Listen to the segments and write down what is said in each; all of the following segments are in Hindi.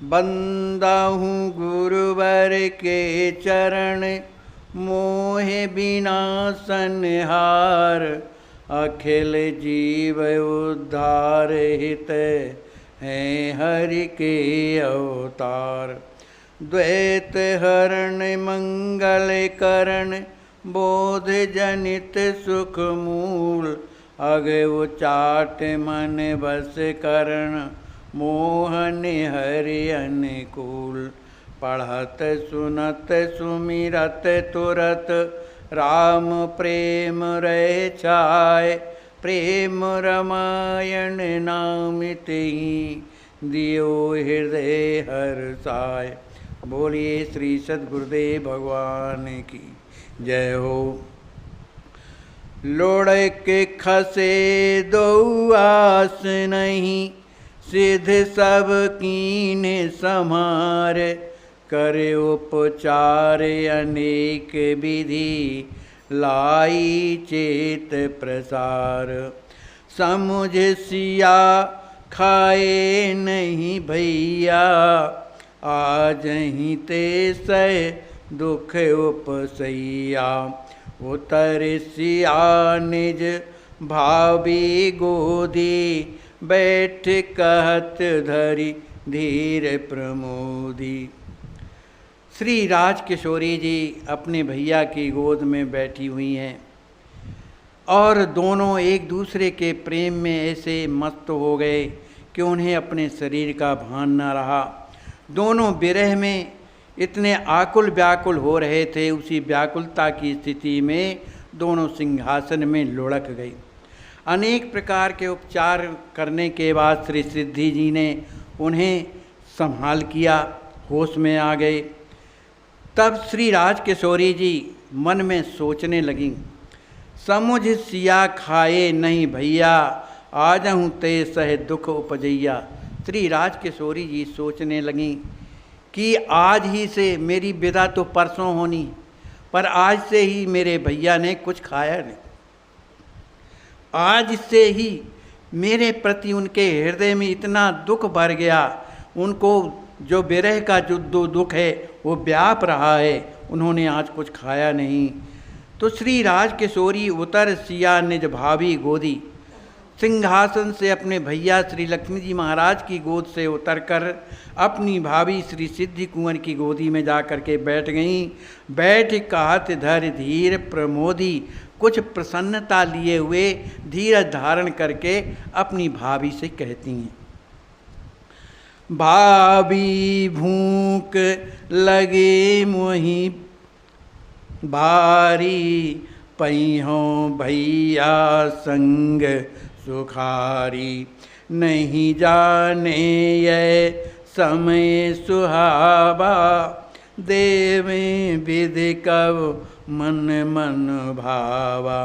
बंदाहूँ गुरुवर के चरण, मोहे बिना संहार। अखिल जीव उद्धार हित, हैं हरि के अवतार। द्वैत हरण मंगल करण, बोध जनित सुख मूल। अग उचाट मन बस करण, मोहन हरि अनुकूल। पढ़त सुनत सुमिरत तुरत, राम प्रेम रह छाय। प्रेम रामायण नाम तेहि, दियो हृदय हर्षाय। बोलिए श्री सद्गुरुदेव भगवान की जय हो। लोड़ के खसे दो आस नहीं, सिद्ध सब कीन समार। करे उपचार अनेक विधि, लाई चेत प्रसार। समुझ सिया खाए नहीं भैया, आज ही ते सह दुख उपसैया। उतर सिया निज भावी गोदी, बैठ कहत धरि धीर प्रमोदी। श्री राजकिशोरी जी अपने भैया की गोद में बैठी हुई हैं और दोनों एक दूसरे के प्रेम में ऐसे मस्त हो गए कि उन्हें अपने शरीर का भान न रहा। दोनों विरह में इतने आकुल व्याकुल हो रहे थे। उसी व्याकुलता की स्थिति में दोनों सिंहासन में लुढ़क गए। अनेक प्रकार के उपचार करने के बाद श्री सिद्धि जी ने उन्हें संभाल किया, होश में आ गए। तब श्री राजकिशोरी जी मन में सोचने लगीं, समुझ सिया खाए नहीं भैया, आजहूँ ते सह दुख उपजैया। श्री राजकिशोरी जी सोचने लगीं कि आज ही से, मेरी विदा तो परसों होनी, पर आज से ही मेरे भैया ने कुछ खाया नहीं। आज से ही मेरे प्रति उनके हृदय में इतना दुख भर गया, उनको जो विरह का जो दुख है वो व्याप रहा है, उन्होंने आज कुछ खाया नहीं। तो श्री राजकिशोरी उतर सिया निज भावी गोदी, सिंहासन से अपने भैया श्री लक्ष्मी जी महाराज की गोद से उतरकर अपनी भाभी श्री सिद्धि कुंवर की गोदी में जाकर के बैठ गईं। बैठ कहत धर धीर प्रमोदी, कुछ प्रसन्नता लिए हुए धीरज धारण करके अपनी भाभी से कहती हैं, भाभी भूख लगे मोहि भारी, पैहों भैया संग सुखारी। नहीं जाने ये समय सुहावा, देवें विधि कब मन मन भावा।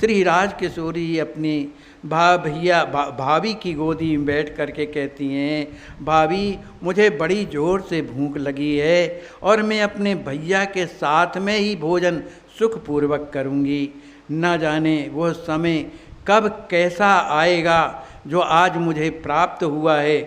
श्री राजकिशोरी अपनी भाभी की गोदी में बैठ करके कहती हैं, भाभी मुझे बड़ी ज़ोर से भूख लगी है और मैं अपने भैया के साथ में ही भोजन सुखपूर्वक करूँगी। न जाने वह समय कब कैसा आएगा जो आज मुझे प्राप्त हुआ है,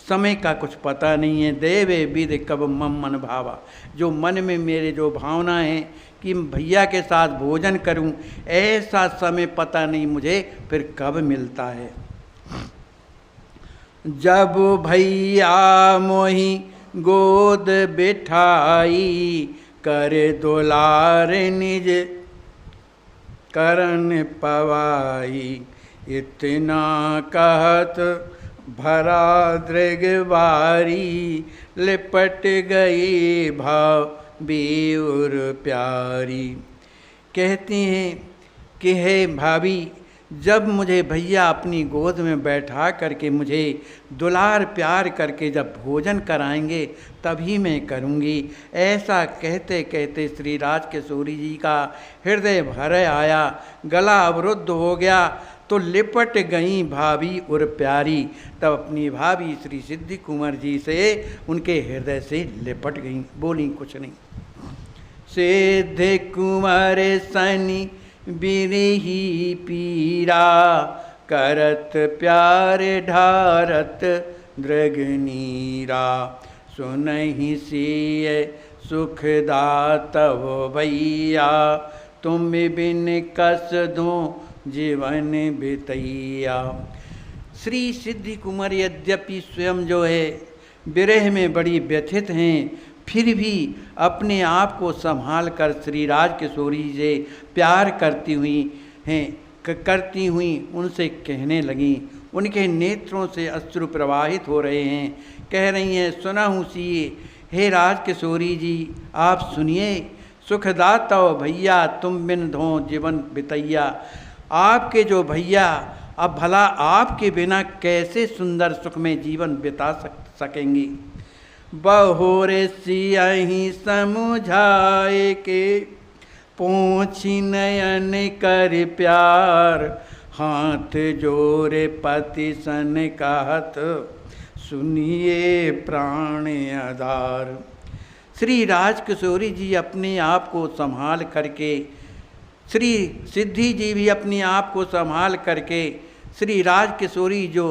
समय का कुछ पता नहीं है। देवे विधि कब मम मन भावा, जो मन में मेरे जो भावना है कि भैया के साथ भोजन करूं, ऐसा समय पता नहीं मुझे फिर कब मिलता है। जब भैया मोहि गोद बिठाई, कर दुलार निज करन पवाई। इतना कहत भरा दृगवारी, लिपट गई भाव बेउर प्यारी। कहती हैं कि हे भाभी, जब मुझे भैया अपनी गोद में बैठा करके मुझे दुलार प्यार करके जब भोजन कराएंगे तभी मैं करूँगी। ऐसा कहते कहते श्री राजकिशोरी जी का हृदय भर आया, गला अवरुद्ध हो गया, तो लिपट गई भाभी उर प्यारी। तब अपनी भाभी श्री सिद्धि कुंवर जी से उनके हृदय से लिपट गई, बोली कुछ नहीं। सिद्धि कुंवर सनी बिरही पीरा, करत प्यार ढारत दृगनीरा। सुनहि सिय सुख दातव भैया, तुम बिन कस दो जीवन बितैया। श्री सिद्धि कुंवर यद्यपि स्वयं जो है विरह में बड़ी व्यथित हैं, फिर भी अपने आप को संभाल कर श्री राजकिशोरी से प्यार करती हुई उनसे कहने लगी। उनके नेत्रों से अश्रु प्रवाहित हो रहे हैं। कह रही हैं, सुना हूँ सिए, हे राजकिशोरी जी आप सुनिए, सुखदाता भैया तुम बिन धो जीवन बितैया। आपके जो भैया अब भला आपके बिना कैसे सुंदर सुख में जीवन बिता सकेंगी। बहोरे सियहि समझाए के, पोंछी नयन कर प्यार, हाथ जोरे पति सन कहत, सुनिए प्राण आधार। श्री राजकिशोरी जी अपने आप को संभाल करके, श्री सिद्धि जी भी अपने आप को संभाल करके, श्री राजकिशोरी जो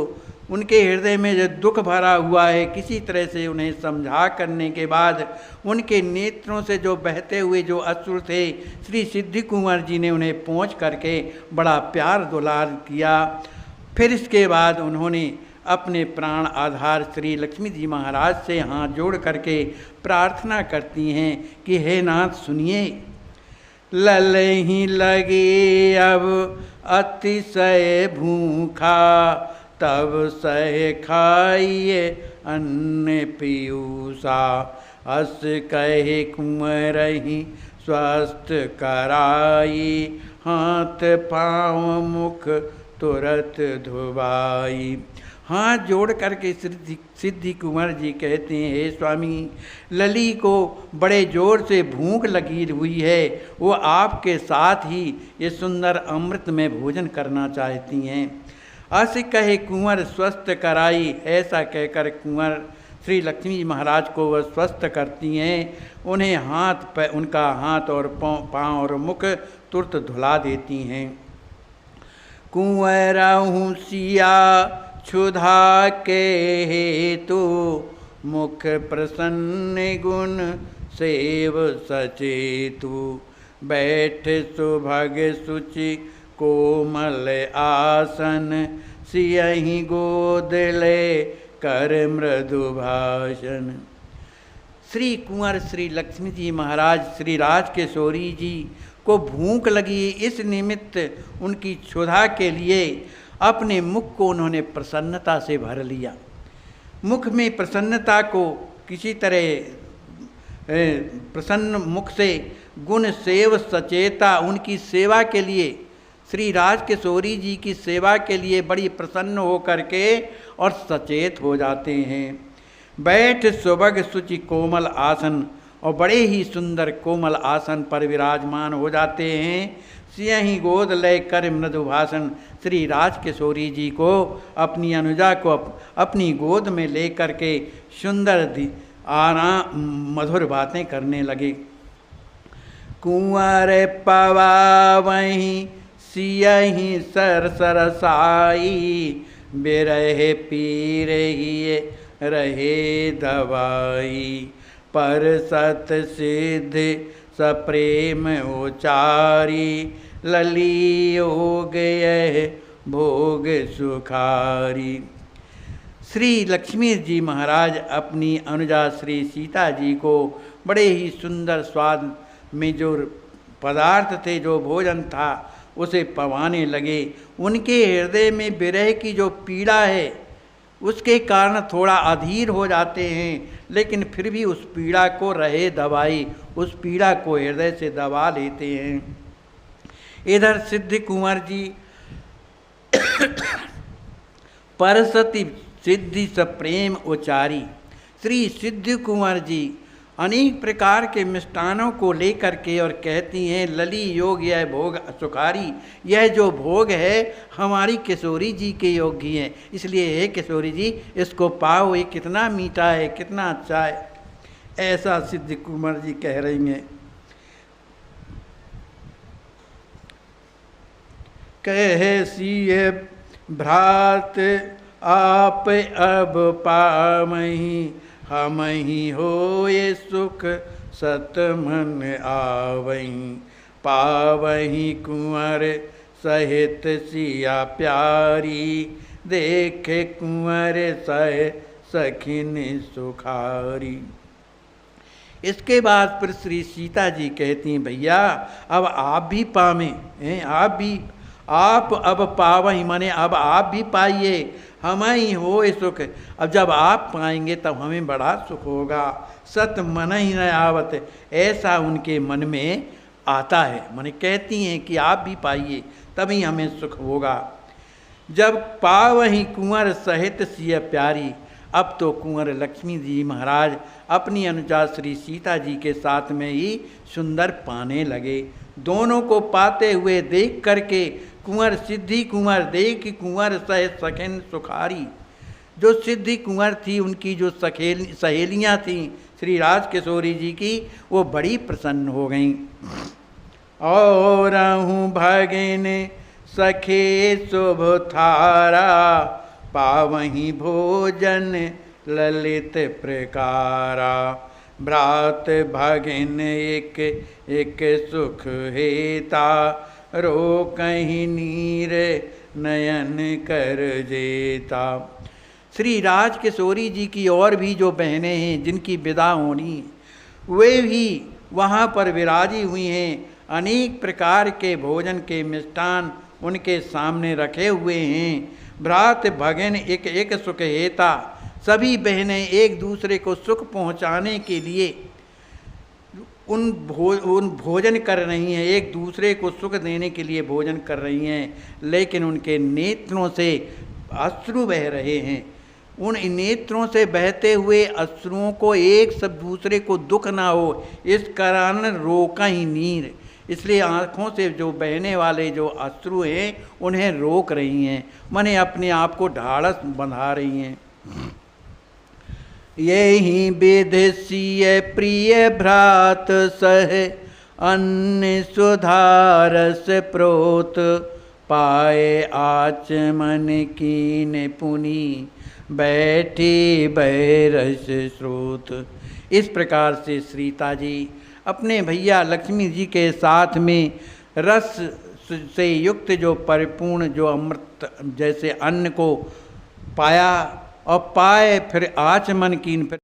उनके हृदय में जो दुख भरा हुआ है, किसी तरह से उन्हें समझा करने के बाद उनके नेत्रों से जो बहते हुए जो अश्रु थे, श्री सिद्धि कुंवर जी ने उन्हें पोंछ करके बड़ा प्यार दुलार किया। फिर इसके बाद उन्होंने अपने प्राण आधार श्री लक्ष्मी जी महाराज से हाथ जोड़ करके प्रार्थना करती हैं कि हे नाथ सुनिए, ललहि लगे अब अतिशय भूखा, तब सह खाइए अन्न पीयूषा, अस कहे कुंवरहि स्वस्थ कराई, हाथ पाँव मुख तुरत धुबाई। हाथ जोड़ करके सिद्धि कुंवर जी कहते हैं, हे स्वामी, लली को बड़े जोर से भूख लगी हुई है, वो आपके साथ ही ये सुंदर अमृत में भोजन करना चाहती हैं। अस कहे कुंवर स्वस्थ कराई, ऐसा कहकर कुंवर श्री लक्ष्मी महाराज को वह स्वस्थ करती हैं। उन्हें उनका हाथ और पाँव और मुख तुरंत धुला देती हैं। कुंवरहु सिया क्षुधा के हेतु, मुख प्रसन्न गुण सेव सचेतु, बैठ सुभग सुचि कोमल आसन, सियहि गोद ले कर मृदु भाषण। श्री कुंवर श्री लक्ष्मी जी महाराज श्री राजकिशोरी जी को भूख लगी, इस निमित्त उनकी क्षुधा के लिए अपने मुख को उन्होंने प्रसन्नता से भर लिया। मुख में प्रसन्नता को किसी तरह प्रसन्न मुख से गुण सेव सचेता, उनकी सेवा के लिए, श्री राजकिशोरी जी की सेवा के लिए बड़ी प्रसन्न हो करके और सचेत हो जाते हैं। बैठ सुभग सुचि कोमल आसन, और बड़े ही सुंदर कोमल आसन पर विराजमान हो जाते हैं। सियहि गोद लय कर मृदु भाषण, श्री राजकिशोरी जी को अपनी अनुजा को अपनी गोद में ले करके सुंदर मधुर बातें करने लगे। कुंवर पवावहि सियहि सर सरसाई, बिरहे पीरहि रहे दवाई, पर सत सिद्ध सप्रेम उचारी, लली हो गए भोग सुखारी। श्री लक्ष्मी जी महाराज अपनी अनुजा श्री सीता जी को बड़े ही सुंदर स्वाद में जो पदार्थ थे, जो भोजन था, उसे पवाने लगे। उनके हृदय में विरह की जो पीड़ा है उसके कारण थोड़ा अधीर हो जाते हैं, लेकिन फिर भी उस पीड़ा को रहे दबाई, उस पीड़ा को हृदय से दबा लेते हैं। इधर सिद्धि कुंवर जी परसति सिद्धि सप्रेम उचारी, श्री सिद्धि कुंवर जी अनेक प्रकार के मिष्टानों को लेकर के और कहती हैं, लली योग यह भोग सुखारी, यह जो भोग है हमारी किशोरी जी के योग्य है, इसलिए हे किशोरी जी इसको पाओ, ये कितना मीठा है, कितना अच्छा है। ऐसा सिद्धि कुंवर जी कह रही हैं। कहे सिए भ्रात आप अब पामहि, हम ही होए सुख सत मन आवहीं, पावहीं कुंवर सहित सिया प्यारी, देखे कुंवर सह सखिन सुखारी। इसके बाद फिर श्री सीता जी कहती हैं, भैया अब आप भी पावें हैं, आप अब पावहीं माने अब आप भी पाइए, हम ही हो सुख। अब जब आप पाएंगे तब हमें बड़ा सुख होगा। सत मन ही न आवत, ऐसा उनके मन में आता है, माने कहती हैं कि आप भी पाइए तभी हमें सुख होगा। जब पावहीं कुंवर सहित सिय प्यारी, अब तो कुंवर लक्ष्मी जी महाराज अपनी अनुजा श्री सीता जी के साथ में ही सुंदर पाने लगे। दोनों को पाते हुए देख करके कुंवर सिद्धि कुंवर देख कुंवर सह सखिन सुखारी, जो सिद्धि कुंवर थी उनकी जो सहेलियाँ थीं श्री राजकिशोरी जी की, वो बड़ी प्रसन्न हो गईं। और भगिन सखे शुभ थारा, पावहीं भोजन ललित प्रकारा, भ्रात भगिन एक एक सुख हेता, रो कहीं नीर नयन कर जेता। श्री राजकिशोरी जी की और भी जो बहनें हैं जिनकी विदा होनी, वे भी वहाँ पर विराजी हुई हैं। अनेक प्रकार के भोजन के मिष्टान उनके सामने रखे हुए हैं। भ्रात भगिन एक एक सुख हेता, सभी बहनें एक दूसरे को सुख पहुँचाने के लिए उन भोजन कर रही हैं, एक दूसरे को सुख देने के लिए भोजन कर रही हैं, लेकिन उनके नेत्रों से अश्रु बह रहे हैं। उन नेत्रों से बहते हुए अश्रुओं को एक सब दूसरे को दुख ना हो, इस कारण रोका ही नीर, इसलिए आँखों से जो बहने वाले जो अश्रु हैं उन्हें रोक रही हैं, माने अपने आप को ढाढ़स बंधा रही हैं। यही विधि सिय प्रिय भ्रात सह, अन्न सुधारस प्रोत, पाए आचमन कीन पुनि, बैठी बैरस स्रोत। इस प्रकार से सीता जी अपने भैया लक्ष्मी जी के साथ में रस से युक्त जो परिपूर्ण जो अमृत जैसे अन्न को पाया और पाए फिर आचमन कीन, फिर